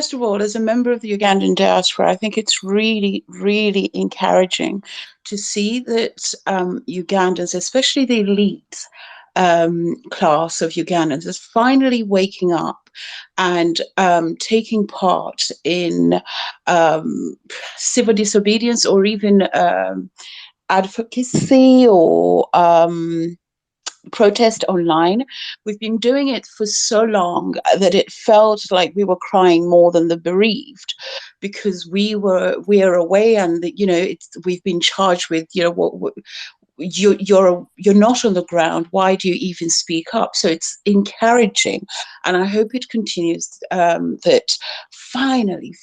First of all, as a member of the Ugandan diaspora, I think it's really, really encouraging to see that Ugandans, especially the elite class of Ugandans, is finally waking up and taking part in civil disobedience or even advocacy or protest online. We've been doing it for so long that it felt like we were crying more than the bereaved, because we are away, and we've been charged with what you're not on the ground. Why do you even speak up? So it's encouraging, and I hope it continues. That finally,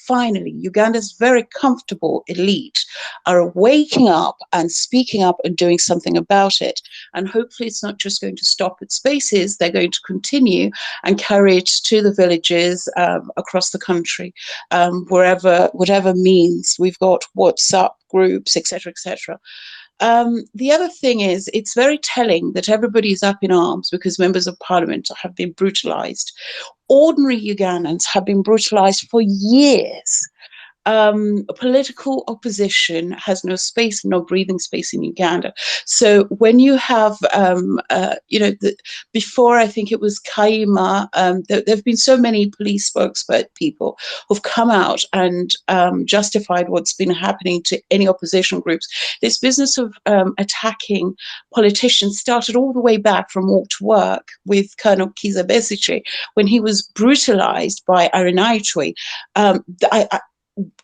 Uganda's very comfortable elite are waking up and speaking up and doing something about it. And hopefully, it's not just going to stop at spaces. They're going to continue and carry it to the villages across the country, whatever means. We've got WhatsApp groups, etc., etc. The other thing is, it's very telling that everybody is up in arms because members of parliament have been brutalized. Ordinary Ugandans have been brutalized for years. Political opposition has no space, no breathing space in Uganda. So when you have, before I think it was Kaima, there have been so many police spokespeople who've come out and justified what's been happening to any opposition groups. This business of attacking politicians started all the way back from Walk to Work with Colonel Kiza Besigye when he was brutalized by Arinaitwe.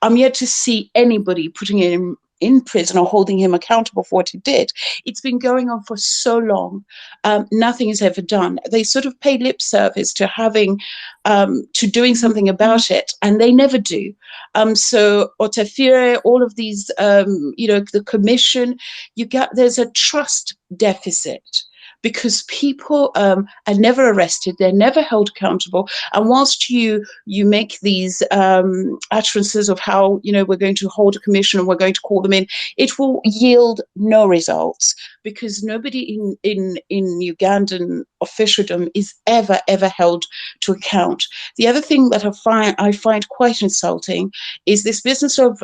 I'm yet to see anybody putting him in prison or holding him accountable for what he did. It's been going on for so long. Nothing is ever done. They sort of pay lip service to to doing something about it, and they never do. So Otafire, all of these, the commission, there's a trust deficit, because people are never arrested, they're never held accountable. And whilst you make these utterances of how, we're going to hold a commission and we're going to call them in, it will yield no results, because nobody in Ugandan officialdom is ever held to account. The other thing that I find quite insulting is this business of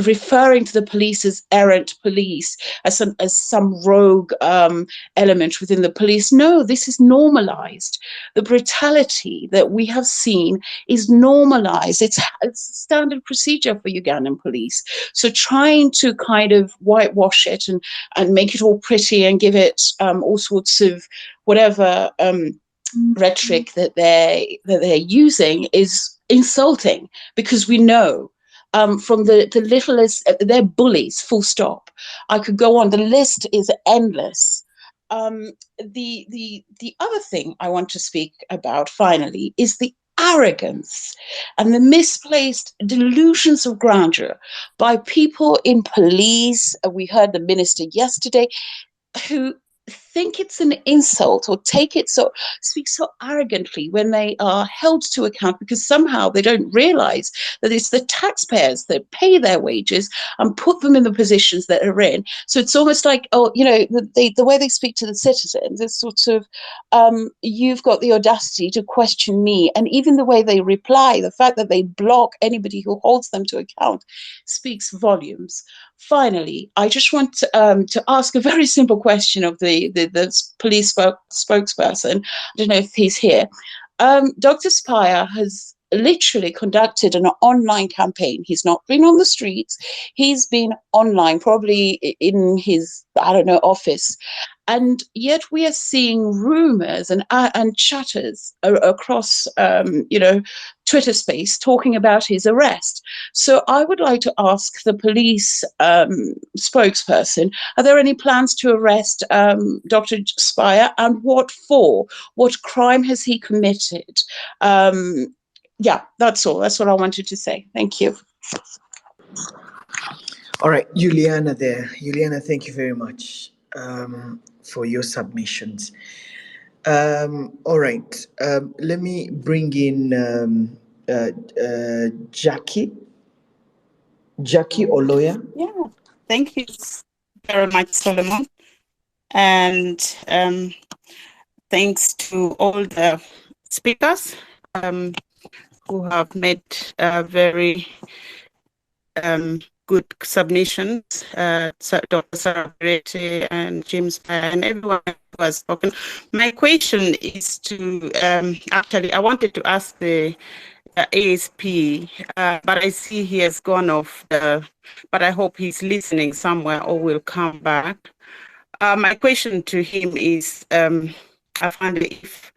referring to the police as errant police, as some rogue element within the police. No, this is normalized. The brutality that we have seen is normalized. It's standard procedure for Ugandan police. So trying to kind of whitewash it and make it all pretty and give it all sorts of whatever rhetoric that they're using is insulting, because we know from the littlest, they're bullies, full stop. I could go on. The list is endless. The other thing I want to speak about finally is the arrogance and the misplaced delusions of grandeur by people in police. We heard the minister yesterday, who think it's an insult or speak so arrogantly when they are held to account, because somehow they don't realize that it's the taxpayers that pay their wages and put them in the positions that are in. So it's almost like, the way they speak to the citizens is sort of, you've got the audacity to question me. And even the way they reply, the fact that they block anybody who holds them to account, speaks volumes. Finally, I just want to ask a very simple question of the police spokesperson. I don't know if he's here. Dr. Spire has literally conducted an online campaign. He's not been on the streets. He's been online, probably in his, office. And yet we are seeing rumors and chatters across, Twitter space talking about his arrest. So I would like to ask the police spokesperson, are there any plans to arrest Dr. Spire, and what for? What crime has he committed? Yeah, that's all. That's what I wanted to say. Thank you. All right, Juliana there. Juliana, thank you very much for your submissions. All right, let me bring in Jackie Oloya. Yeah, thank you very much, Solomon. And thanks to all the speakers who have made very good submissions, Dr. Sarah Berete and James Bayer and everyone who has spoken. My question is to, actually, I wanted to ask the ASP, but I see he has gone off, but I hope he's listening somewhere or will come back. My question to him is, I find if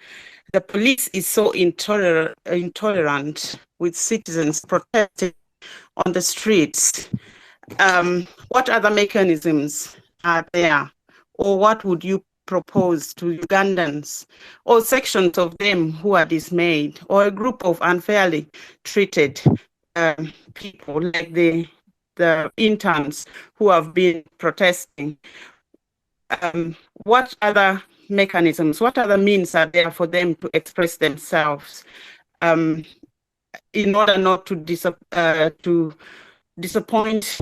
the police is so intolerant with citizens protesting on the streets, what other mechanisms are there? Or what would you propose to Ugandans or sections of them who are dismayed, or a group of unfairly treated people like the interns who have been protesting? What other mechanisms, what other means are there for them to express themselves in order not to disappoint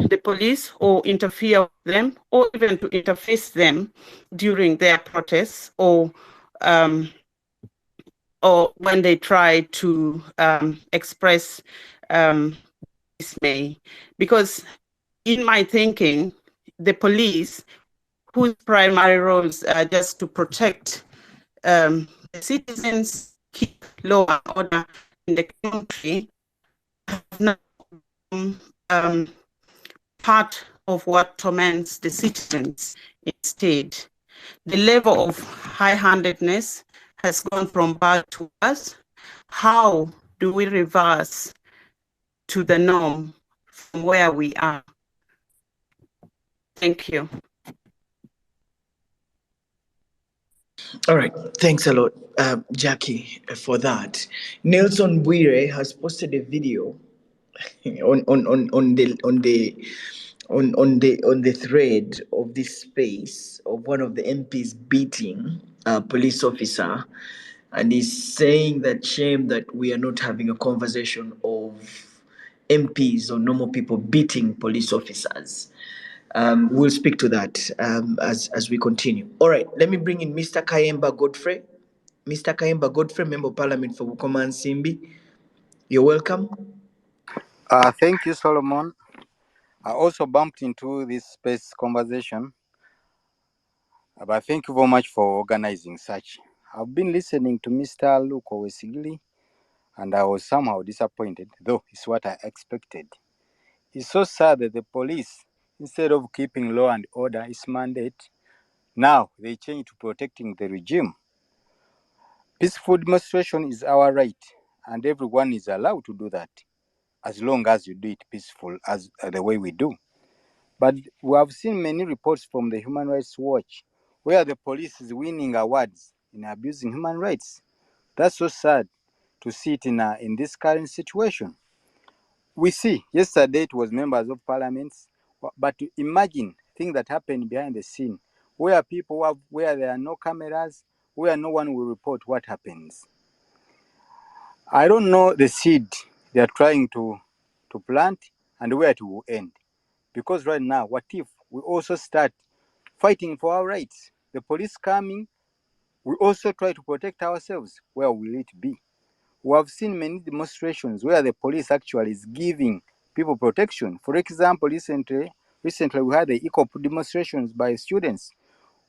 the police or interfere with them, or even to interface them during their protests, or when they try to express dismay? Because in my thinking, the police, whose primary roles are just to protect the citizens, keep law and order in the country, have now part of what torments the citizens instead. The level of high-handedness has gone from bad to worse. How do we reverse to the norm from where we are? Thank you. All right, thanks a lot, Jackie, for that. Nelson Bwire has posted a video on the thread of this space of one of the MPs beating a police officer, and he's saying that shame that we are not having a conversation of MPs or normal people beating police officers. We'll speak to that as we continue. All right, let me bring in Mr. Kayemba Godfrey. Mr. Kayemba Godfrey, Member of Parliament for Bukoma and Simbi. You're welcome. Thank you, Solomon. I also bumped into this space conversation, but thank you very much for organizing such. I've been listening to Mr. Luko Wesigili, and I was somehow disappointed, though it's what I expected. It's so sad that the police, instead of keeping law and order, its mandate, now they change to protecting the regime. Peaceful demonstration is our right, and everyone is allowed to do that, as long as you do it peaceful, as the way we do. But we have seen many reports from the Human Rights Watch where the police is winning awards in abusing human rights. That's so sad to see it in this current situation. We see, yesterday it was members of parliament, but to imagine things that happen behind the scene, where where there are no cameras, where no one will report what happens. I don't know the seed they are trying to plant and where it will end. Because right now, what if we also start fighting for our rights? The police coming, we also try to protect ourselves. Where will it be? We have seen many demonstrations where the police actually is giving people protection. For example, recently we had the eco demonstrations by students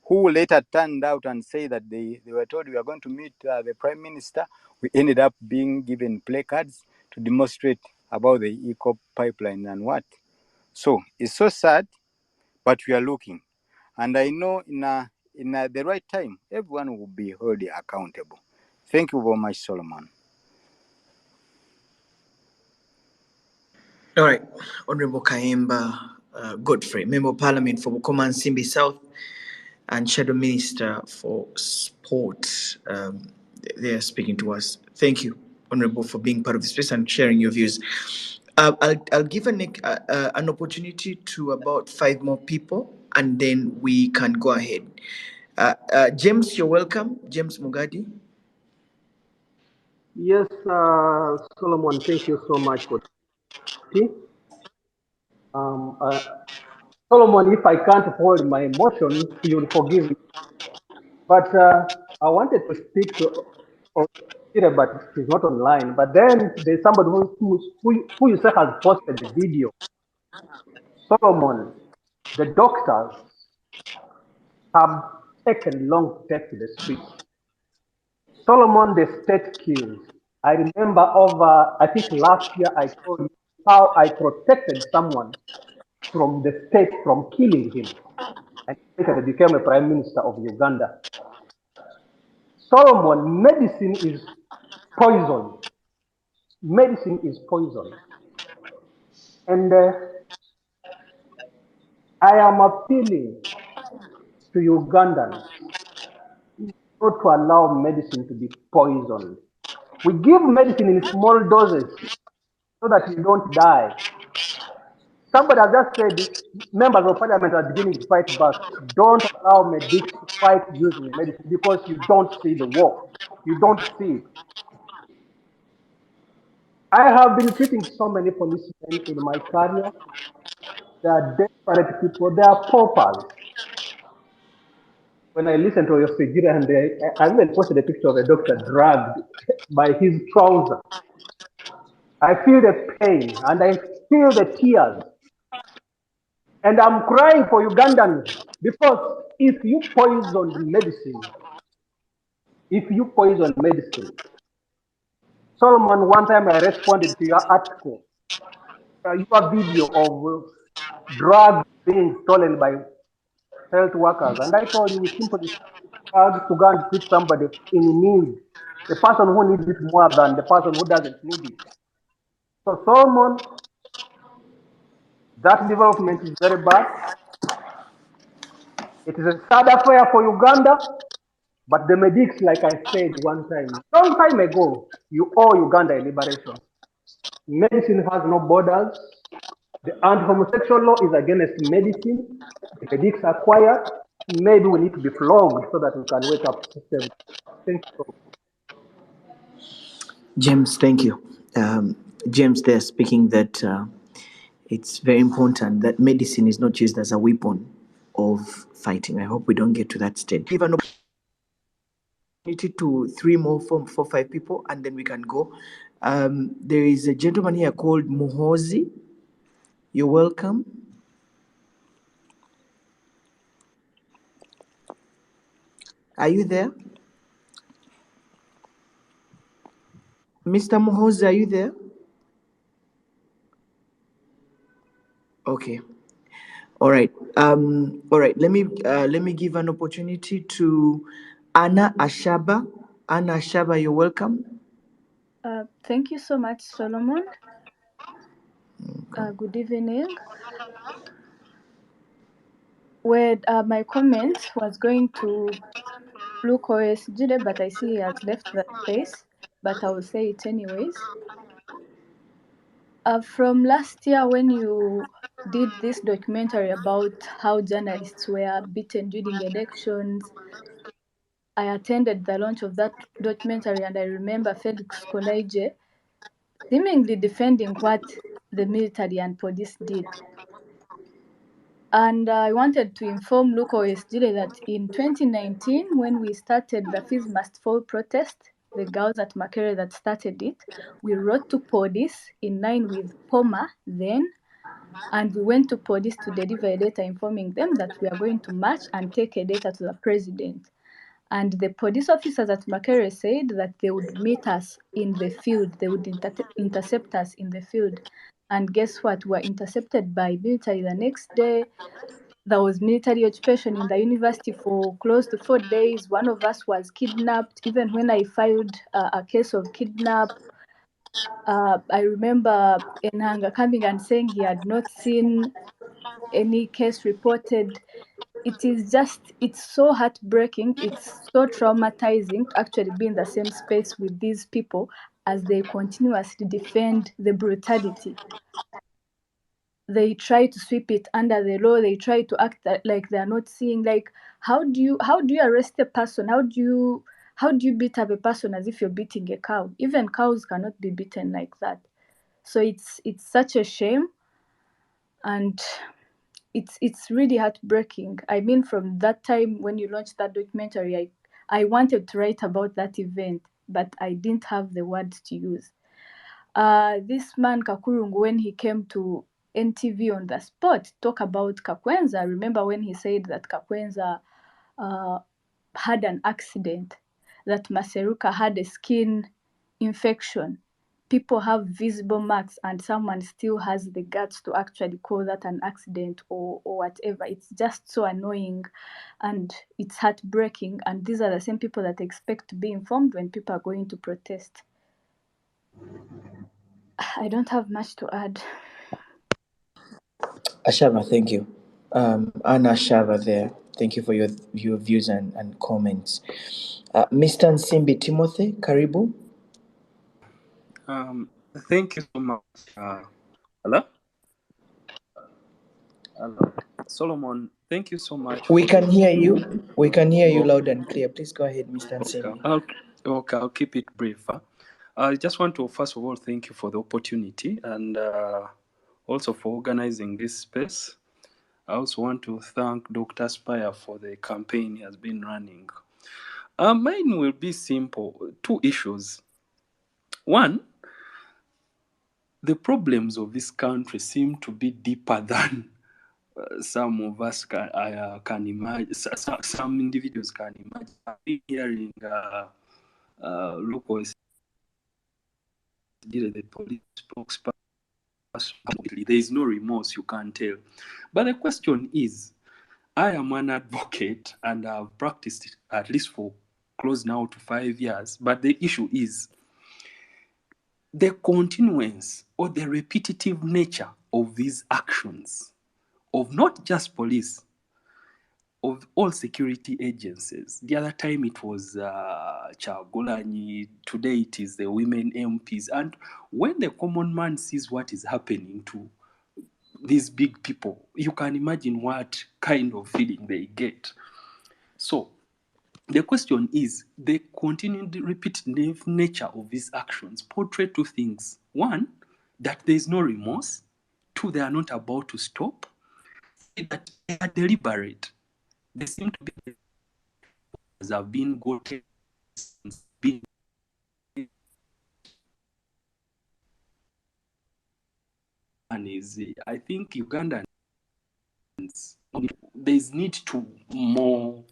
who later turned out and say that they were told we are going to meet the Prime Minister. We ended up being given placards to demonstrate about the eco pipeline and what. So it's so sad, but we are looking. And I know in the right time, everyone will be held accountable. Thank you very much, Solomon. All right, Honorable Kayemba Godfrey, Member of Parliament for Bukoma and Simbi South and Shadow Minister for Sport. They are speaking to us. Thank you, Honorable, for being part of the space and sharing your views. I'll give an opportunity to about 5 more people, and then we can go ahead. James, you're welcome. James Mugadi. Yes, Solomon, thank you so much for tea. Solomon, if I can't hold my emotions, you'll forgive me. But I wanted to speak to but she's not online. But then there's somebody who you say has posted the video. Solomon, the doctors have taken long to take to the streets. Solomon, the state kills. I remember I think last year I told you how I protected someone from the state from killing him. And later he became a prime minister of Uganda. Solomon, medicine is poison. Medicine is poison. And I am appealing to Ugandans not to allow medicine to be poisoned. We give medicine in small doses so that you don't die. Somebody has just said, members of parliament are beginning to fight back. Don't allow medics to fight using medicine because you don't see the war. You don't see it. I have been treating so many policemen in my career. They are desperate people. They are paupers. When I listen to your Sejira, and I even posted a picture of a doctor dragged by his trouser. I feel the pain and I feel the tears. And I'm crying for Ugandans because if you poison medicine, Solomon, one time I responded to your article, your video of drugs being stolen by health workers. And I told you we simply drugs to go and treat somebody in need, the person who needs it more than the person who doesn't need it. So Solomon, that development is very bad. It is a sad affair for Uganda, but the medics, like I said one time, long time ago, you owe Uganda a liberation. Medicine has no borders. The anti-homosexual law is against medicine. The medics are quiet. Maybe we need to be flogged so that we can wake up the system. Thank you. James, thank you. James, they're speaking that it's very important that medicine is not used as a weapon of fighting. I hope we don't get to that state. Give an opportunity to three more, four, five people, and then we can go. There is a gentleman here called Muhozi. You're welcome. Are you there? Mr. Muhozi, are you there? Okay. All right. All right. Let me give an opportunity to Anna Ashaba. Anna Ashaba, you're welcome. Thank you so much, Solomon. Good evening. Where my comment was going to Lucas Jide, but I see he has left the space, but I will say it anyways. From last year, when you did this documentary about how journalists were beaten during elections, I attended the launch of that documentary, and I remember Felix Konaije seemingly defending what the military and police did. And I wanted to inform Luko Esjile that in 2019, when we started the Fees Must Fall protest, the girls at Makere that started it, we wrote to police in line with POMA then, and we went to police to deliver a letter informing them that we are going to march and take a letter to the president. And the police officers at Makere said that they would meet us in the field, they would intercept us in the field. And guess what? We were intercepted by military the next day. There was military occupation in the university for close to 4 days. One of us was kidnapped. Even when I filed a case of kidnap, I remember Enhanga coming and saying he had not seen any case reported. It's so heartbreaking. It's so traumatizing to actually be in the same space with these people as they continuously defend the brutality. They try to sweep it under the law. They try to act like they're not seeing. Like, how do you arrest a person? How do you beat up a person as if you're beating a cow? Even cows cannot be beaten like that. So it's such a shame, and it's really heartbreaking. I mean, from that time when you launched that documentary, I wanted to write about that event. but I didn't have the words to use. This man Kakurungu, when he came to NTV on the spot, talk about Kakwenza. Remember when he said that Kakwenza had an accident, that Maseruka had a skin infection. People have visible marks and someone still has the guts to actually call that an accident or whatever. It's just so annoying and it's heartbreaking. And these are the same people that expect to be informed when people are going to protest. I don't have much to add. Ashava, thank you. Anna Shava there. Thank you for your views and comments. Mr. Nsimbi Timothy, Karibu. Thank you so much. Hello? Hello? Solomon, thank you so much. We can hear you. We can hear you loud and clear. Please go ahead, Mr. Nsimbi. Okay, I'll keep it brief. I just want to, first of all, thank you for the opportunity and also for organizing this space. I also want to thank Dr. Spire for the campaign he has been running. Mine will be simple. Two issues. One, the problems of this country seem to be deeper than some of us can imagine. Some individuals can imagine. I've been hearing local the police spokesperson. There is no remorse, you can't tell. But the question is, I am an advocate and I've practiced it at least for close now to 5 years. But the issue is the continuance or the repetitive nature of these actions of not just police, of all security agencies. The other time it was Chagulanyi, today it is the women MPs. And when the common man sees what is happening to these big people, you can imagine what kind of feeling they get. So the question is, the continued repetitive nature of these actions portray two things. One, that there is no remorse. Two, they are not about to stop. Three, that they are deliberate. They seem to be have been gotten, been and is I think Ugandans there's need to more.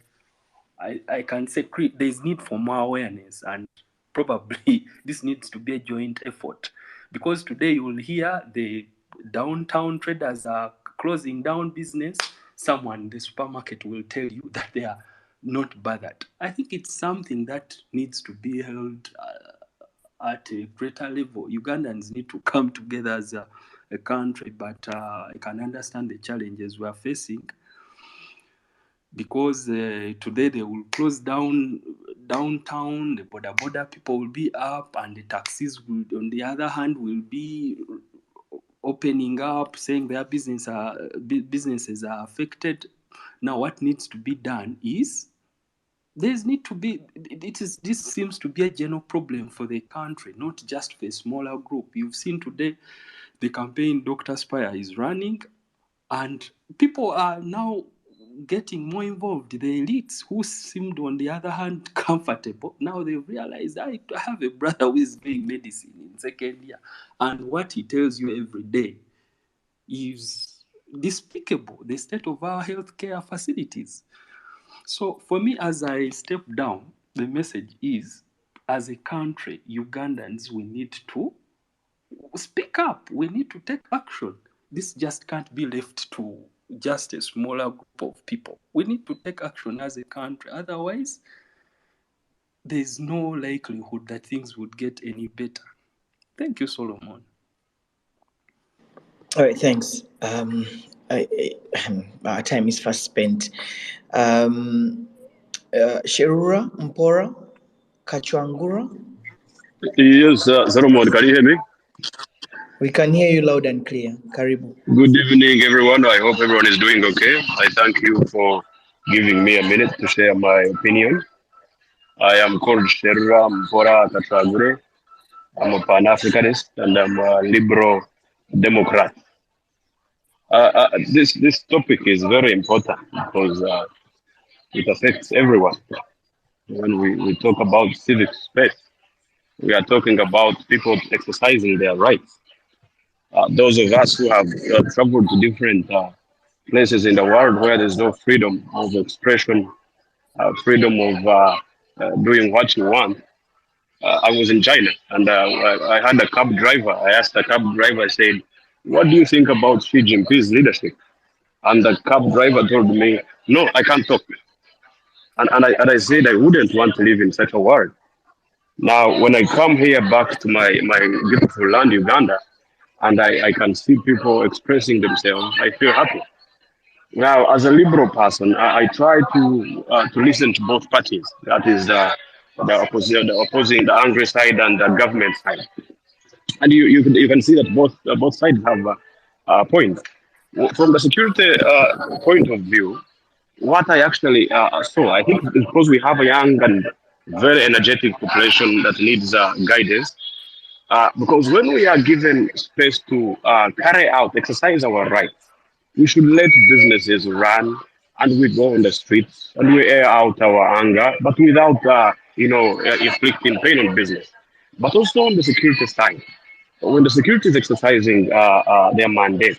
I can say there's need for more awareness, and probably this needs to be a joint effort, because today you will hear the downtown traders are closing down business. Someone in the supermarket will tell you that they are not bothered. I think it's something that needs to be held at a greater level. Ugandans need to come together as a country, but I can understand the challenges we are facing, because today they will close down downtown, the border people will be up, and the taxis will, on the other hand, will be opening up, saying their businesses are affected. Now, what needs to be done is this seems to be a general problem for the country, not just for a smaller group. You've seen today the campaign Dr. Spire is running, and people are now getting more involved. The elites who seemed, on the other hand, comfortable, now they've realized, I have a brother who is doing medicine in second year, and what he tells you every day is despicable, the state of our healthcare facilities. So for me, as I step down, the message is, as a country, Ugandans, we need to speak up. We need to take action. This just can't be left to just a smaller group of people. We need to take action as a country. Otherwise, there's no likelihood that things would get any better. Thank you, Solomon. All right, thanks. Our time is fast spent. Sherura Mpora Kachwangura. Yes, Solomon, can you hear me? We can hear you loud and clear. Karibu. Good evening, everyone. I hope everyone is doing okay. I thank you for giving me a minute to share my opinion. I am called Sherra Mpora Katagure. I'm a Pan-Africanist and I'm a liberal Democrat. This topic is very important because it affects everyone when we talk about civic space. We are talking about people exercising their rights. Those of us who have traveled to different places in the world where there's no freedom of expression, freedom of doing what you want. I was in China and I had a cab driver. I asked the cab driver, I said, "What do you think about Xi Jinping's leadership?" And the cab driver told me, "No, I can't talk." And I said, I wouldn't want to live in such a world. Now, when I come here back to my beautiful land, Uganda, and I can see people expressing themselves, I feel happy. Now, as a liberal person, I try to listen to both parties. That is the opposing, the angry side and the government side. And you can see that both sides have points. From the security point of view, what I actually saw, I think it's because we have a young and very energetic population that needs guidance. Because when we are given space to carry out, exercise our rights, we should let businesses run and we go on the streets and we air out our anger, but without, inflicting pain on business. But also on the security side, when the security is exercising their mandate,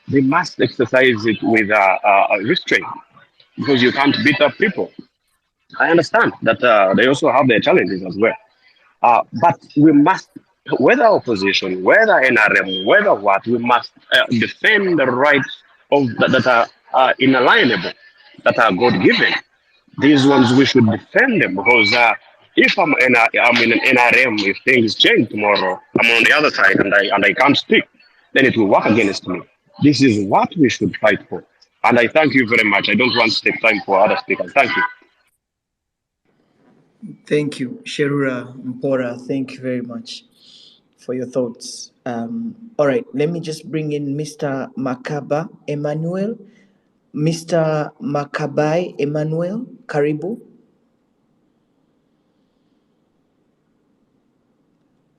they must exercise it with restraint because you can't beat up people. I understand that they also have their challenges as well. But we must, whether opposition, whether NRM, whether what, we must defend the rights that are inalienable, that are God given. These ones we should defend them because if I'm in an NRM, if things change tomorrow, I'm on the other side and I can't speak, then it will work against me. This is what we should fight for. And I thank you very much. I don't want to take time for other speakers. Thank you. Thank you, Sherura Mpora. Thank you very much for your thoughts. All right, let me just bring in Mr. Makaba Emmanuel. Mr. Makabai Emmanuel, Karibu.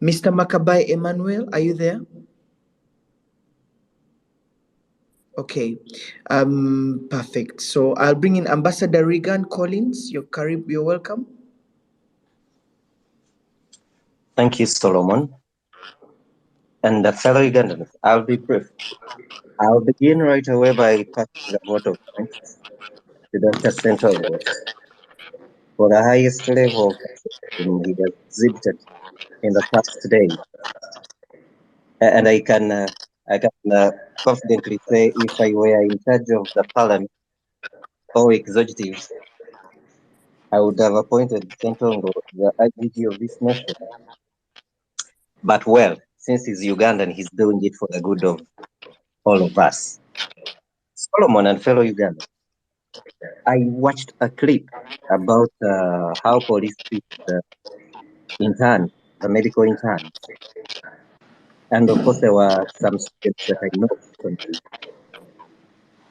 Mr. Makabai Emmanuel, are you there? Okay, perfect. So I'll bring in Ambassador Regan Collins. You're welcome. Thank you, Solomon. And fellow Ugandans, I'll be brief. I'll begin right away by passing the vote of thanks to Dr. Sentongo for the highest level of participation he has exhibited in the past days. And I can confidently say if I were in charge of the parliament or executives, I would have appointed Sentongo the IGG of this nation. But well, since he's Ugandan, he's doing it for the good of all of us. Solomon and fellow Ugandans, I watched a clip about how police treat the interns, the medical interns. And of course, there were some students that I know personally.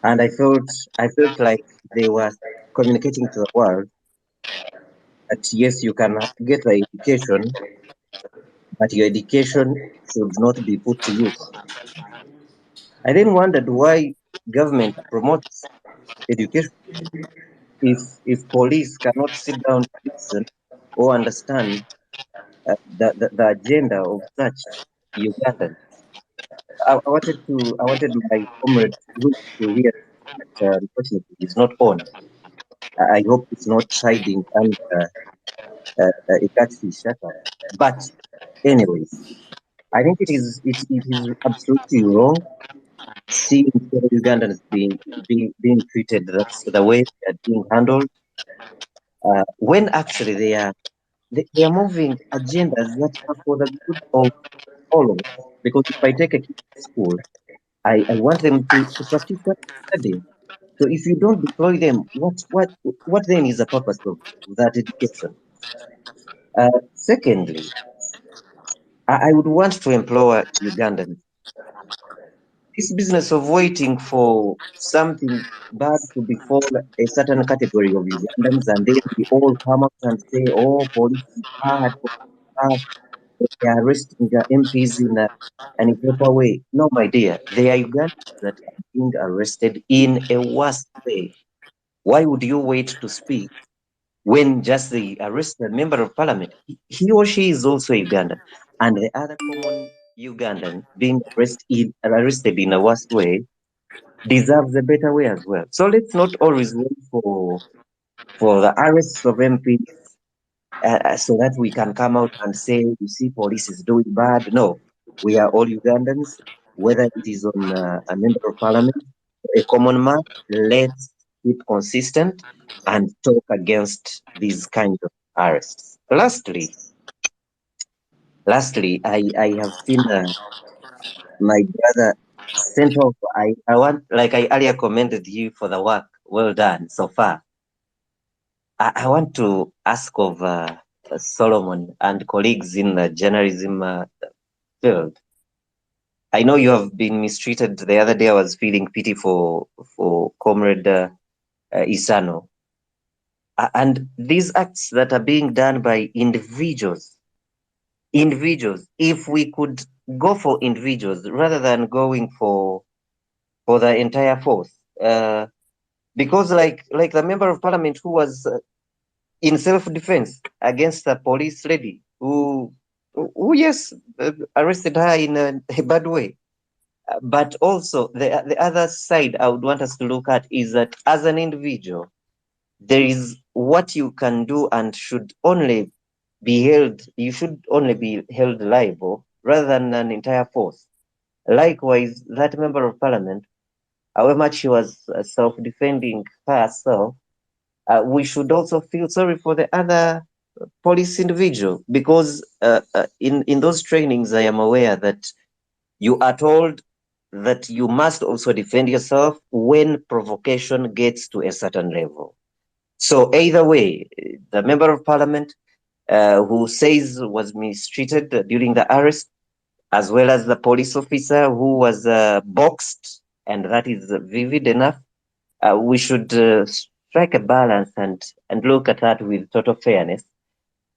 And I felt like they were communicating to the world that yes, you can get the education, but your education should not be put to use. I then wondered why government promotes education if police cannot sit down to listen or understand the agenda of such Ugandan. I wanted my comrade to hear that unfortunately he's not on. I hope it's not hiding under a catfish shutter. But anyways, I think it is absolutely wrong seeing fellow Ugandans being treated that's the way they are being handled when actually they are moving agendas that are for the good of all of us. Because if I take a kid to school, I want them to practice what they're studying. So if you don't deploy them, what then is the purpose of that education? Secondly, I would want to implore Ugandans, this business of waiting for something bad to befall a certain category of Ugandans and then we all come out and say, oh, police is bad, they are arresting the MPs in an improper way. No, my dear, they are Ugandans that are being arrested in a worse way. Why would you wait to speak when just they arrest the member of parliament, he or she is also Ugandan, and the other common Ugandan being arrested in a worse way deserves a better way as well. So let's not always wait for the arrests of MPs so that we can come out and say, you see, police is doing bad. No, we are all Ugandans, whether it is on a member of parliament, a common man. Let's keep consistent and talk against these kinds of arrests. Lastly, I have seen my brother sent off. I want, like I earlier commended you for the work well done so far. I want to ask of Solomon and colleagues in the journalism field. I know you have been mistreated. The other day I was feeling pity for Comrade Isano. And these acts that are being done by individuals, if we could go for individuals rather than going for the entire force, because like the member of parliament who was in self-defense against the police lady who yes, arrested her in a bad way. But also the other side I would want us to look at is that as an individual, there is what you can do and should only be held, you should only be held liable rather than an entire force. Likewise, that member of parliament, however much she was self-defending herself, we should also feel sorry for the other police individual, because in those trainings, I am aware that you are told that you must also defend yourself when provocation gets to a certain level. So either way, the member of parliament who says was mistreated during the arrest, as well as the police officer who was boxed, and that is vivid enough, we should strike a balance and look at that with total fairness,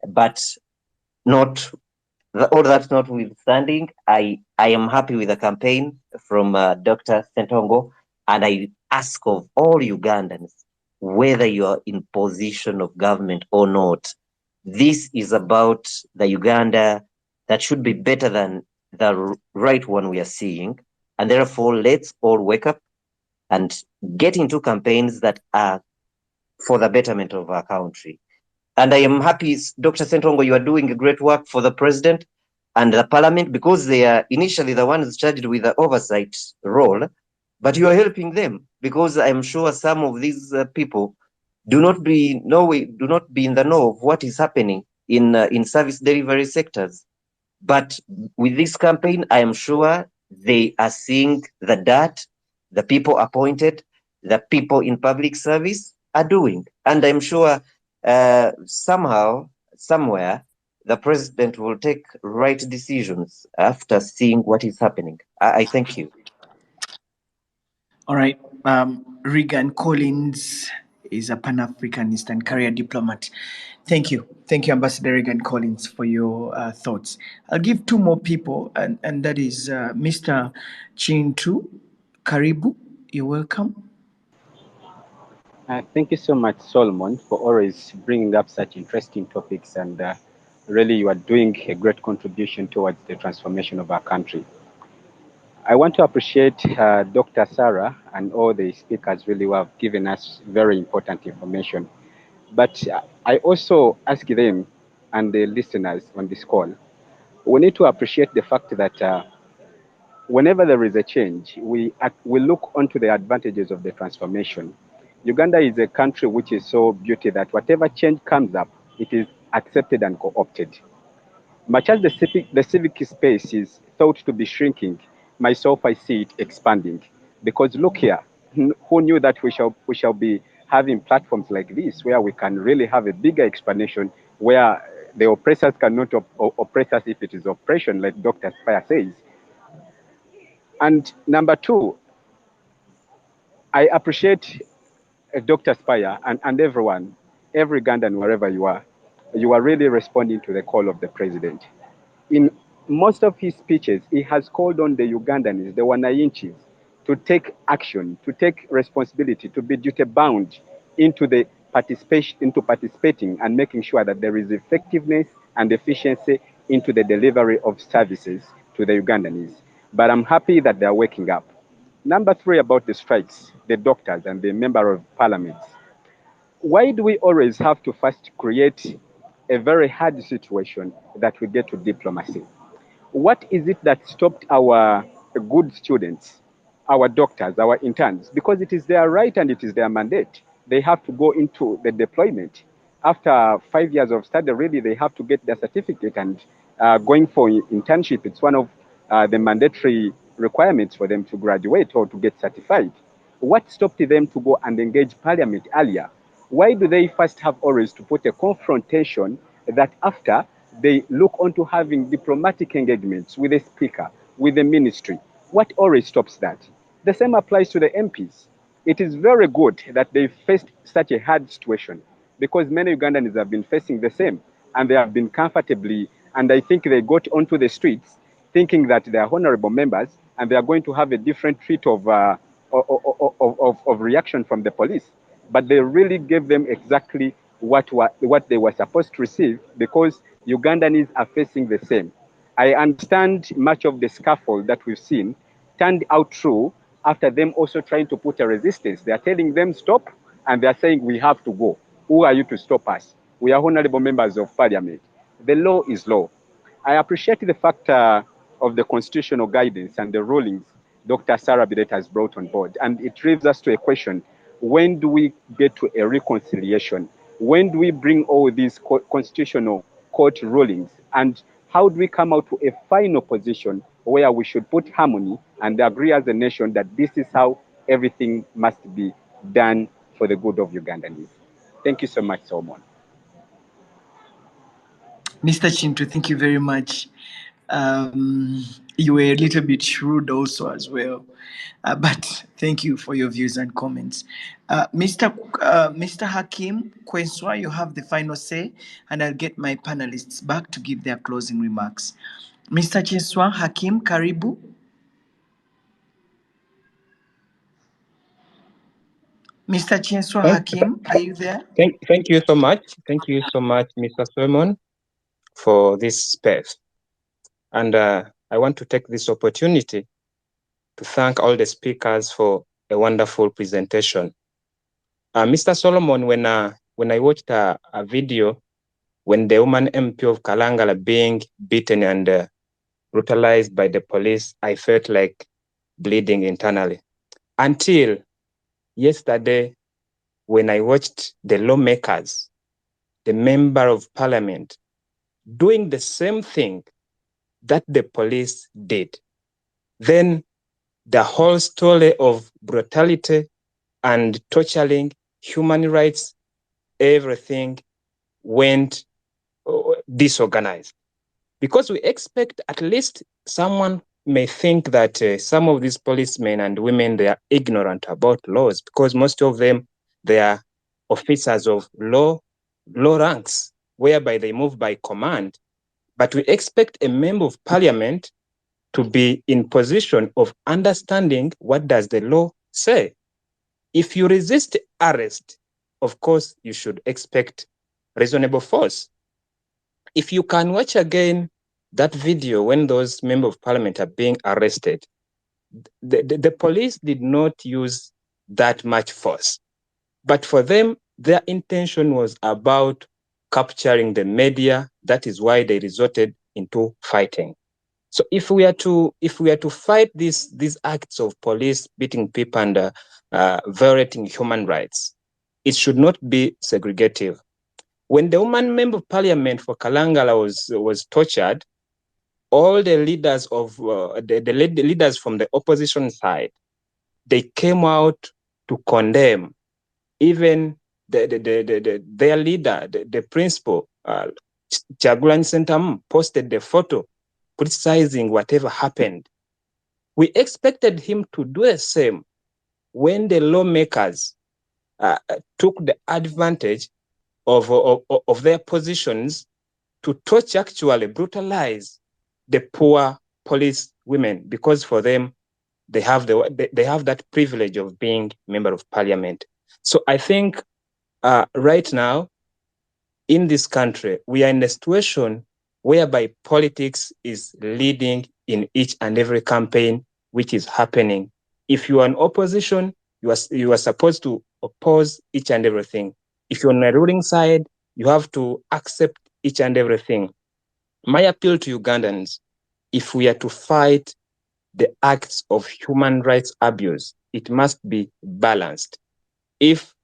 but not all that notwithstanding, I am happy with the campaign from Dr. Sentongo, and I ask of all Ugandans, whether you are in position of government or not, this is about the Uganda that should be better than the right one we are seeing, and therefore let's all wake up and get into campaigns that are for the betterment of our country. And I am happy, Dr. Sentongo, you are doing a great work for the president and the parliament, because they are initially the ones charged with the oversight role, but you are helping them, because I'm sure some of these people do not be in the know of what is happening in service delivery sectors. But with this campaign, I am sure they are seeing the dirt the people appointed, the people in public service are doing. And I'm sure somehow, somewhere, the president will take right decisions after seeing what is happening. I thank you. All right. Regan Collins is a Pan-Africanist and career diplomat. Thank you. Thank you, Ambassador Regan Collins, for your thoughts. I'll give two more people, and that is Mr. Chintu Karibu. You're welcome. Thank you so much, Solomon, for always bringing up such interesting topics, and really you are doing a great contribution towards the transformation of our country. I want to appreciate Dr. Sarah and all the speakers really who have given us very important information. But I also ask them and the listeners on this call, we need to appreciate the fact that whenever there is a change, we look onto the advantages of the transformation. Uganda is a country which is so beautiful that whatever change comes up, it is accepted and co-opted. Much as the civic space is thought to be shrinking, myself, I see it expanding. Because look here, who knew that we shall be having platforms like this where we can really have a bigger explanation, where the oppressors cannot oppress us if it is oppression, like Dr. Spire says. And number two, I appreciate Dr. Spire and everyone, every Ugandan, wherever you are really responding to the call of the president. In most of his speeches, he has called on the Ugandans, the Wananchis, to take action, to take responsibility, to be duty bound into the participating and making sure that there is effectiveness and efficiency into the delivery of services to the Ugandans. But I'm happy that they are waking up. Number three, about the strikes, the doctors and the member of parliament. Why do we always have to first create a very hard situation that we get to diplomacy? What is it that stopped our good students, our doctors, our interns? Because it is their right and it is their mandate. They have to go into the deployment. After 5 years of study, really, they have to get their certificate, and going for internship, it's one of the mandatory requirements for them to graduate or to get certified. What stopped them to go and engage parliament earlier? Why do they first have always to put a confrontation that after they look onto having diplomatic engagements with the speaker, with the ministry? What always stops that? The same applies to the MPs. It is very good that they faced such a hard situation, because many Ugandans have been facing the same, and they have been comfortably, and I think they got onto the streets thinking that they are honorable members and they are going to have a different treat of reaction from the police. But they really gave them exactly what they were supposed to receive, because Ugandans are facing the same. I understand much of the scaffold that we've seen turned out true after them also trying to put a resistance. They are telling them stop, and they are saying we have to go. Who are you to stop us? We are honorable members of parliament. The law is law. I appreciate the fact of the constitutional guidance and the rulings Dr. Sarah Bidet has brought on board. And it leaves us to a question: when do we get to a reconciliation? When do we bring all these constitutional court rulings? And how do we come out to a final position where we should put harmony and agree as a nation that this is how everything must be done for the good of Ugandans? Thank you so much, Solomon. Mr. Chintu, thank you very much. You were a little bit rude also as well, but thank you for your views and comments. Mr. Hakim Kwenswa, you have the final say, and I'll get my panelists back to give their closing remarks. Mr. Chinswa Hakim, karibu. Mr. Chinswa Hakim, are you there? Thank you so much. Thank you so much, Mr. Solomon, for this space. And I want to take this opportunity to thank all the speakers for a wonderful presentation. Mr. Solomon, when I watched a video when the woman MP of Kalangala being beaten and brutalized by the police, I felt like bleeding internally. Until yesterday, when I watched the lawmakers, the member of parliament, doing the same thing that the police did. Then the whole story of brutality and torturing, human rights, everything went disorganized. Because we expect at least someone may think that some of these policemen and women, they are ignorant about laws, because most of them, they are officers of low ranks, whereby they move by command. But we expect a member of parliament to be in position of understanding what does the law say. If you resist arrest, of course, you should expect reasonable force. If you can watch again that video when those members of parliament are being arrested, the police did not use that much force. But for them, their intention was about capturing the media. That is why they resorted into fighting. So if we are to fight these acts of police beating people and violating human rights, it should not be segregative. When the woman member of parliament for Kalangala was tortured, all the leaders of the leaders from the opposition side, they came out to condemn. Even their leader, the principal, Chagulanyi Sentamu, posted the photo criticizing whatever happened. We expected him to do the same when the lawmakers took the advantage of their positions to touch, actually brutalize the poor police women, because for them, they have that privilege of being member of parliament. So I think right now, in this country, we are in a situation whereby politics is leading in each and every campaign which is happening. If you are in opposition, you are supposed to oppose each and everything. If you're on a ruling side, you have to accept each and everything. My appeal to Ugandans, if we are to fight the acts of human rights abuse, it must be balanced. If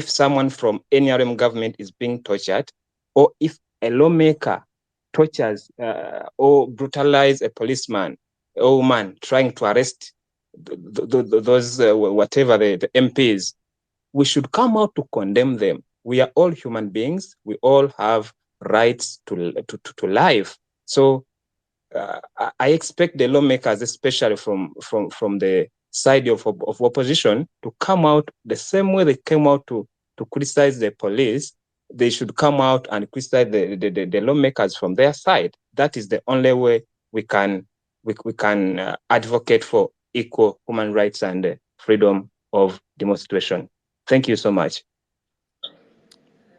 someone from NRM government is being tortured, or if a lawmaker tortures or brutalizes a policeman or woman trying to arrest those whatever the MPs, we should come out to condemn them. We are all human beings. We all have rights to life. So I expect the lawmakers, especially from the side of opposition, to come out the same way they came out to criticize the police. They should come out and criticize the lawmakers from their side. That is the only way we can advocate for equal human rights and freedom of demonstration. Thank you so much.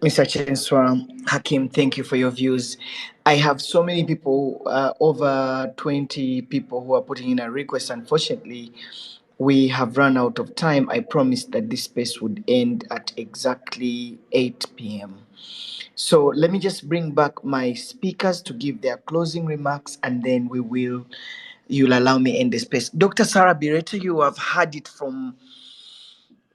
Mr. Chenswa Hakim, thank you for your views. I have so many people, over 20 people who are putting in a request. Unfortunately, we have run out of time. I promised that this space would end at exactly 8 p.m. So let me just bring back my speakers to give their closing remarks, and then you'll allow me end the space. Dr. Sarah Bireta, you have heard it from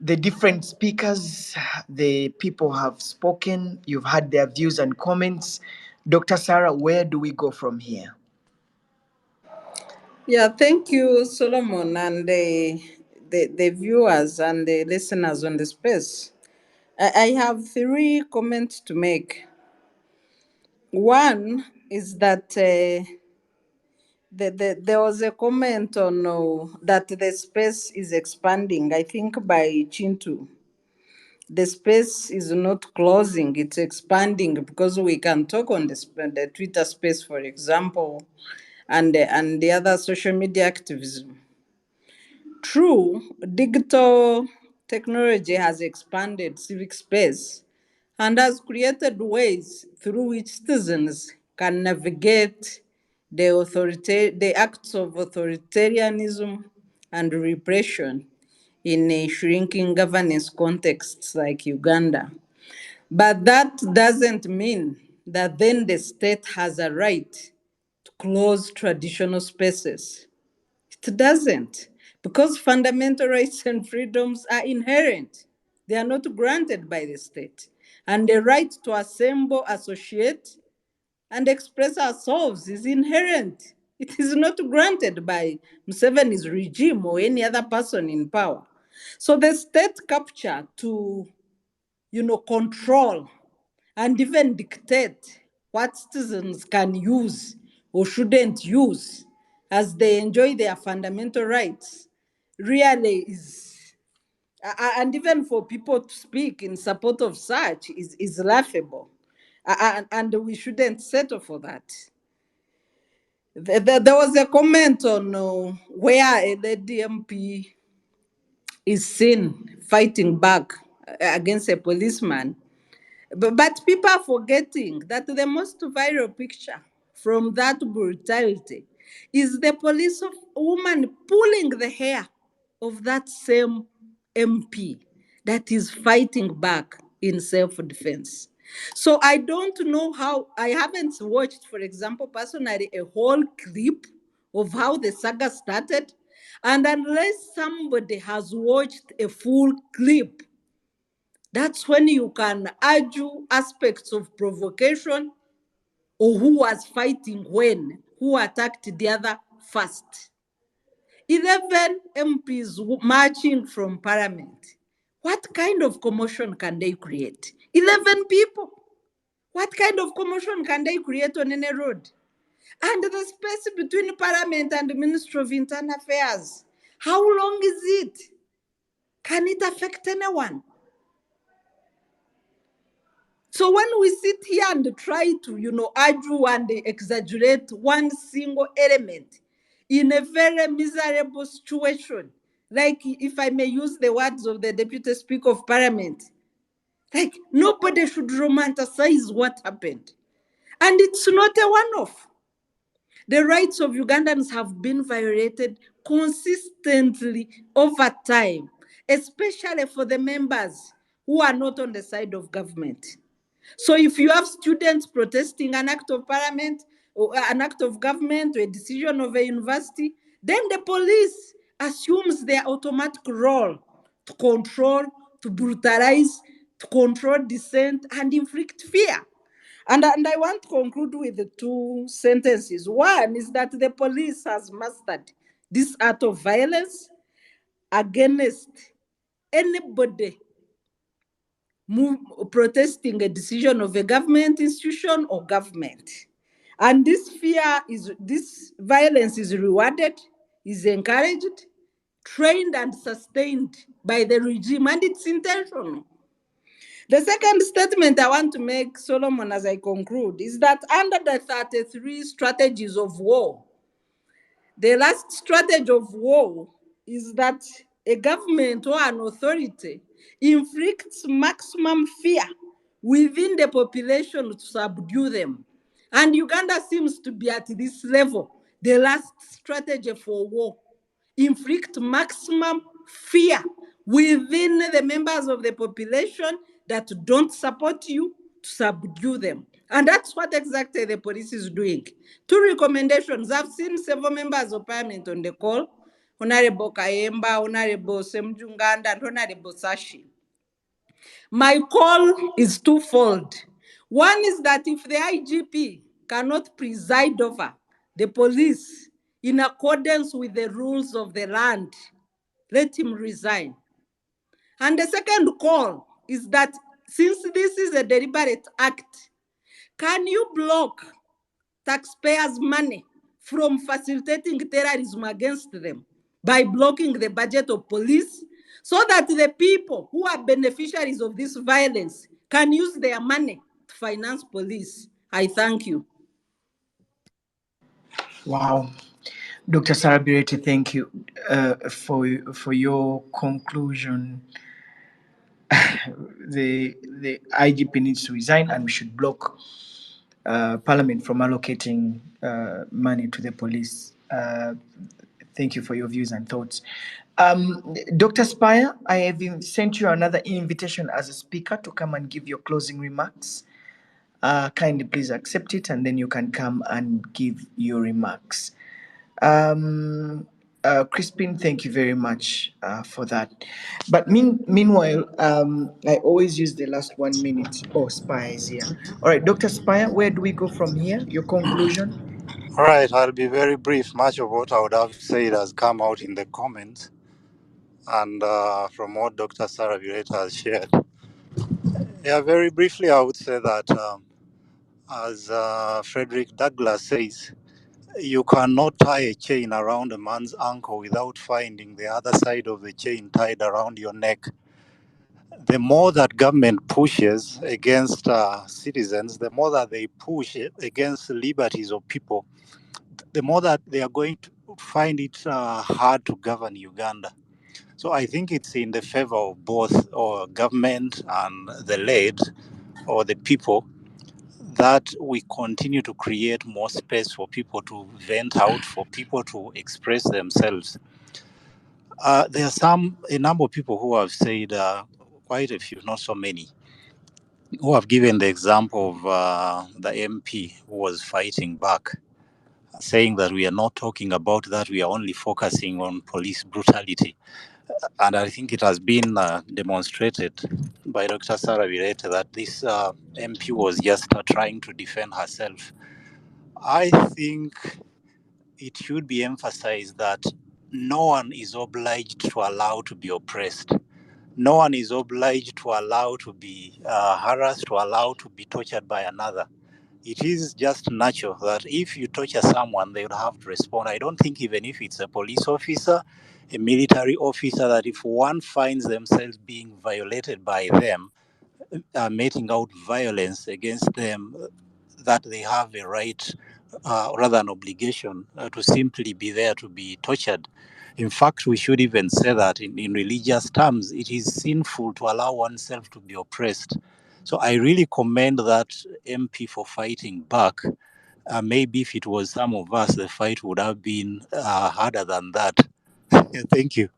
the different speakers. The people have spoken. You've had their views and comments. Dr. Sarah, where do we go from here? Yeah, thank you, Solomon, and the viewers and the listeners on the space. I have three comments to make. One is that there was a comment on that the space is expanding, I think by Chintu. The space is not closing, it's expanding, because we can talk on the Twitter space, for example, and the other social media activism. True, digital technology has expanded civic space and has created ways through which citizens can navigate the acts of authoritarianism and repression in a shrinking governance contexts like Uganda. But that doesn't mean that then the state has a right to close traditional spaces. It doesn't, because fundamental rights and freedoms are inherent. They are not granted by the state. And the right to assemble, associate, and express ourselves is inherent. It is not granted by Museveni's regime or any other person in power. So the state capture to, control and even dictate what citizens can use or shouldn't use as they enjoy their fundamental rights really is, and even for people to speak in support of such is laughable. And we shouldn't settle for that. There was a comment on where the DMP is seen fighting back against a policeman. But people are forgetting that the most viral picture from that brutality is the police of woman pulling the hair of that same MP that is fighting back in self-defense. So I don't know how, I haven't watched, for example, personally, a whole clip of how the saga started. And unless somebody has watched a full clip, that's when you can argue aspects of provocation or who was fighting when, who attacked the other first. 11 MPs marching from parliament. What kind of commotion can they create? 11 people. What kind of commotion can they create on any road? And the space between parliament and the Ministry of Internal Affairs, how long is it? Can it affect anyone? So when we sit here and try to, argue and exaggerate one single element in a very miserable situation, like if I may use the words of the Deputy Speaker of Parliament, Like, nobody should romanticize what happened. And it's not a one-off. The rights of Ugandans have been violated consistently over time, especially for the members who are not on the side of government. So if you have students protesting an act of parliament or an act of government or a decision of a university, then the police assumes their automatic role to control, to brutalize, to control dissent and inflict fear. And I want to conclude with the two sentences. One is that the police has mastered this art of violence against anybody protesting a decision of a government institution or government. And this violence is rewarded, is encouraged, trained and sustained by the regime, and it's intentional. The second statement I want to make, Solomon, as I conclude, is that under the 33 strategies of war, the last strategy of war is that a government or an authority inflicts maximum fear within the population to subdue them. And Uganda seems to be at this level, the last strategy for war. Inflict maximum fear within the members of the population that don't support you, to subdue them. And that's what exactly the police is doing. Two recommendations. I've seen several members of parliament on the call, Honorable Kayemba, Honorable Semjunganda, and Honorable Sashi. My call is twofold. One is that if the IGP cannot preside over the police in accordance with the rules of the land, let him resign. And the second call is that since this is a deliberate act, can you block taxpayers' money from facilitating terrorism against them by blocking the budget of police so that the people who are beneficiaries of this violence can use their money to finance police? I thank you. Wow. Dr. Sarabireti, thank you for your conclusion. The IGP needs to resign and we should block Parliament from allocating money to the police. Thank you for your views and thoughts. Dr. Spire, I have sent you another invitation as a speaker to come and give your closing remarks. Kindly please accept it and then you can come and give your remarks. Crispin, thank you very much for that. But meanwhile, I always use the last 1 minute. Oh, Spire is here. All right, Dr. Spire, where do we go from here? Your conclusion? All right, I'll be very brief. Much of what I would have said has come out in the comments and from what Dr. Sarah Vireta has shared. Yeah, very briefly, I would say that as Frederick Douglass says, you cannot tie a chain around a man's ankle without finding the other side of the chain tied around your neck. The more that government pushes against citizens, the more that they push against the liberties of people, the more that they are going to find it hard to govern Uganda. So I think it's in the favor of both or government and the led or the people that we continue to create more space for people to vent out, for people to express themselves. There are a number of people who have said, quite a few, not so many, who have given the example of the MP who was fighting back, saying that we are not talking about that, we are only focusing on police brutality. And I think it has been demonstrated by Dr. Sarah Virete that this MP was just trying to defend herself. I think it should be emphasized that no one is obliged to allow to be oppressed. No one is obliged to allow to be harassed, to allow to be tortured by another. It is just natural that if you torture someone, they would have to respond. I don't think even if it's a police officer, a military officer, that if one finds themselves being violated by them, meting out violence against them, that they have a right, rather an obligation, to simply be there to be tortured. In fact, we should even say that in religious terms, it is sinful to allow oneself to be oppressed. So I really commend that MP for fighting back. Maybe if it was some of us, the fight would have been harder than that. Thank you.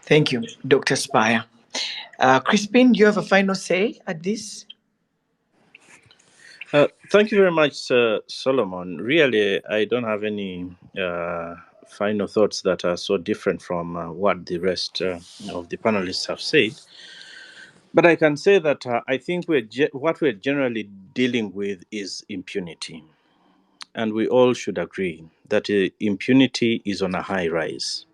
Thank you, Dr. Spire. Crispin, do you have a final say at this? Thank you very much, Sir Solomon. Really, I don't have any final thoughts that are so different from what the rest of the panelists have said. But I can say that I think what we're generally dealing with is impunity. And we all should agree that impunity is on a high rise.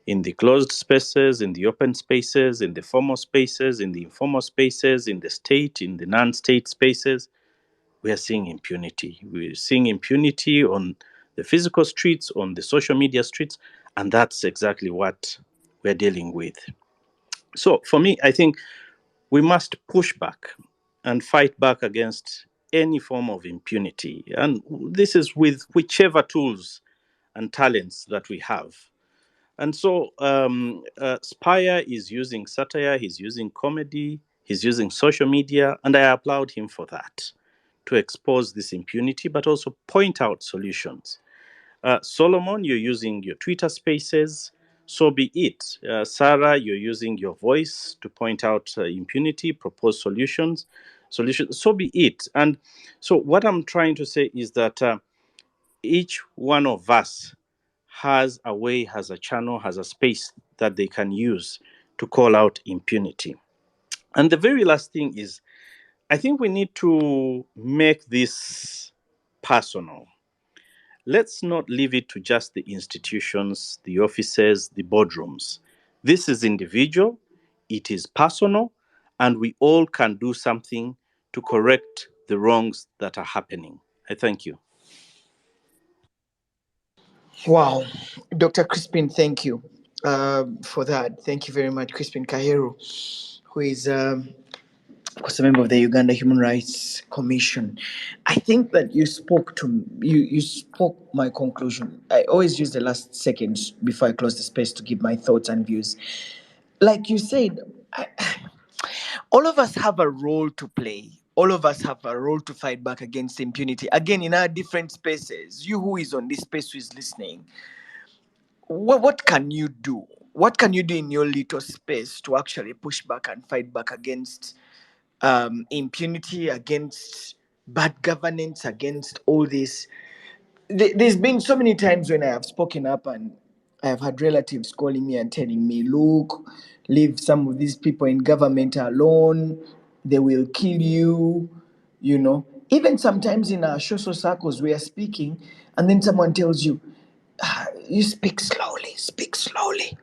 In the closed spaces, in the open spaces, in the formal spaces, in the informal spaces, in the state, in the non-state spaces, we are seeing impunity. We're seeing impunity on the physical streets, on the social media streets, and that's exactly what we're dealing with. So for me, I think we must push back and fight back against any form of impunity. And this is with whichever tools and talents that we have. And so Spire is using satire, he's using comedy, he's using social media, and I applaud him for that, to expose this impunity, but also point out solutions. Solomon, you're using your Twitter spaces, so be it. Sarah, you're using your voice to point out impunity, propose solutions, so be it. And so what I'm trying to say is that each one of us has a way, has a channel, has a space that they can use to call out impunity. And the very last thing is, I think we need to make this personal. Let's not leave it to just the institutions, the offices, the boardrooms. This is individual, it is personal, and we all can do something to correct the wrongs that are happening. I thank you. Wow. Dr. Crispin, thank you for that. Thank you very much, Crispin Kaheru, who is of course, a member of the Uganda Human Rights Commission. I think that you spoke my conclusion. I always use the last seconds before I close the space to give my thoughts and views. Like you said, all of us have a role to play. All of us have a role to fight back against impunity. Again, in our different spaces, you who is on this space who is listening, what can you do? What can you do in your little space to actually push back and fight back against impunity, against bad governance, against all this? There's been so many times when I have spoken up and I have had relatives calling me and telling me, look, leave some of these people in government alone, they will kill you, you know. Even sometimes in our social circles, we are speaking, and then someone tells you, you speak slowly, speak slowly,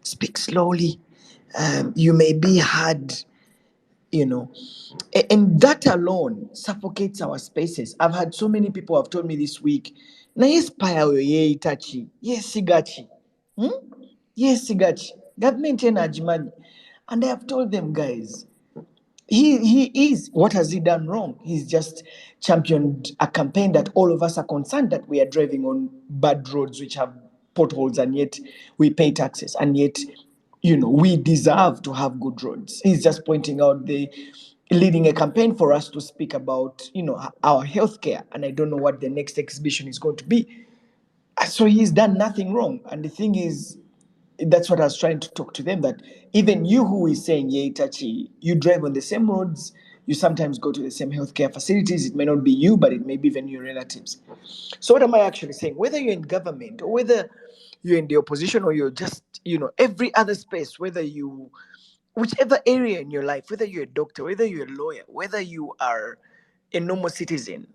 speak slowly. You may be hard, you know. And that alone suffocates our spaces. I've had so many people have told me this week, na inspire ye itachi, yes sigachi. Yes sigachi. Government energy money. And I have told them, guys, he is, what has he done wrong? He's just championed a campaign that all of us are concerned that we are driving on bad roads which have potholes, and yet we pay taxes, and yet, you know, we deserve to have good roads. He's just pointing out the leading a campaign for us to speak about, you know, our healthcare, and I don't know what the next exhibition is going to be. So he's done nothing wrong. And the thing is, that's what I was trying to talk to them, that even you who is saying, yeah, Itachi, you drive on the same roads, you sometimes go to the same healthcare facilities. It may not be you, but it may be even your relatives. So what am I actually saying? Whether you're in government or whether you're in the opposition or you're just, you know, every other space, whether you, whichever area in your life, whether you're a doctor, whether you're a lawyer, whether you are a normal citizen,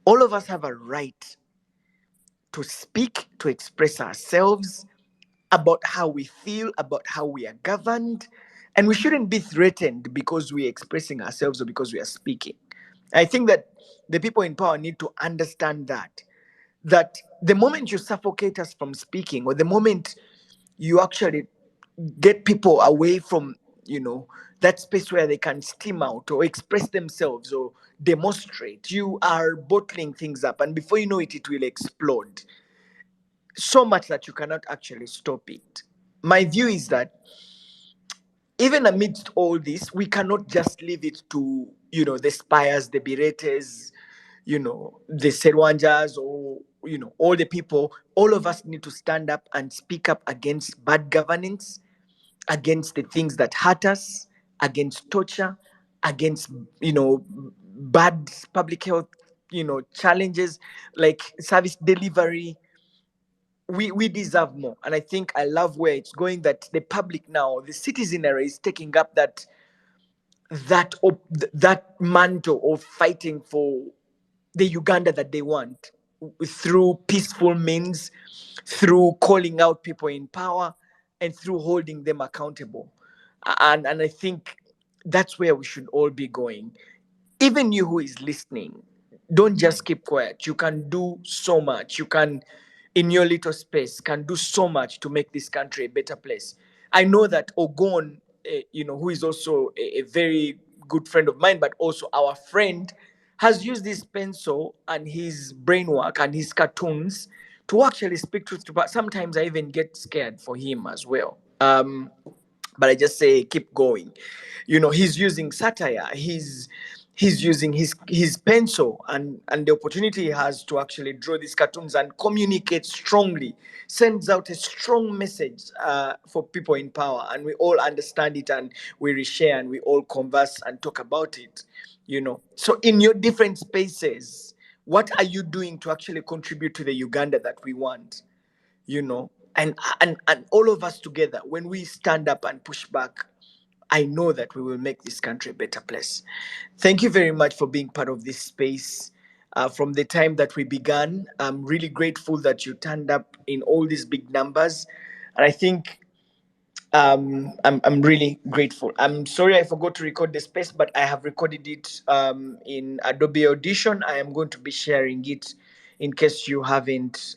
all of us have a right to speak, to express ourselves about how we feel, about how we are governed. And we shouldn't be threatened because we're expressing ourselves or because we are speaking. I think that the people in power need to understand that the moment you suffocate us from speaking, or the moment you actually get people away from, you know, that space where they can steam out or express themselves or demonstrate. You are bottling things up, and before you know it, it will explode so much that you cannot actually stop it. My view is that even amidst all this, we cannot just leave it to, the spires, the beretes, the serwanjas, or, all the people. All of us need to stand up and speak up against bad governance, against the things that hurt us, against torture, against, bad public health, challenges like service delivery. We deserve more. And I think I love where it's going, that the public now, the citizenry is taking up that mantle of fighting for the Uganda that they want, through peaceful means, through calling out people in power, and through holding them accountable. And I think that's where we should all be going. Even you who is listening, don't just keep quiet. You can do so much. You can, in your little space, can do so much to make this country a better place. I know that Ogon, who is also a very good friend of mine, but also our friend, has used his pencil and his brain work and his cartoons to actually speak truth to power. Sometimes I even get scared for him as well. But I just say keep going. He's using satire. He's using his pencil and the opportunity he has to actually draw these cartoons and communicate strongly, sends out a strong message for people in power, and we all understand it, and we reshare, and we all converse and talk about it. So in your different spaces, what are you doing to actually contribute to the Uganda that we want? And all of us together, when we stand up and push back, I know that we will make this country a better place. Thank you very much for being part of this space. From the time that we began, I'm really grateful that you turned up in all these big numbers. And I think I'm really grateful. I'm sorry I forgot to record the space, but I have recorded it in Adobe Audition. I am going to be sharing it in case you haven't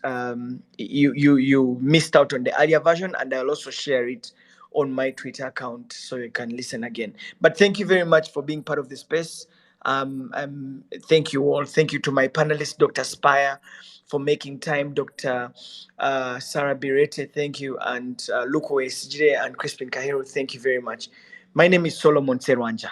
you missed out on the earlier version, and I'll also share it on my Twitter account so you can listen again. But thank you very much for being part of the space. Thank you all. Thank you to my panelists, Dr. Spire, for making time, Dr. Sarah Birete, thank you, and Luko Esjire and Crispin Kahiro, thank you very much. My name is Solomon Serwanja.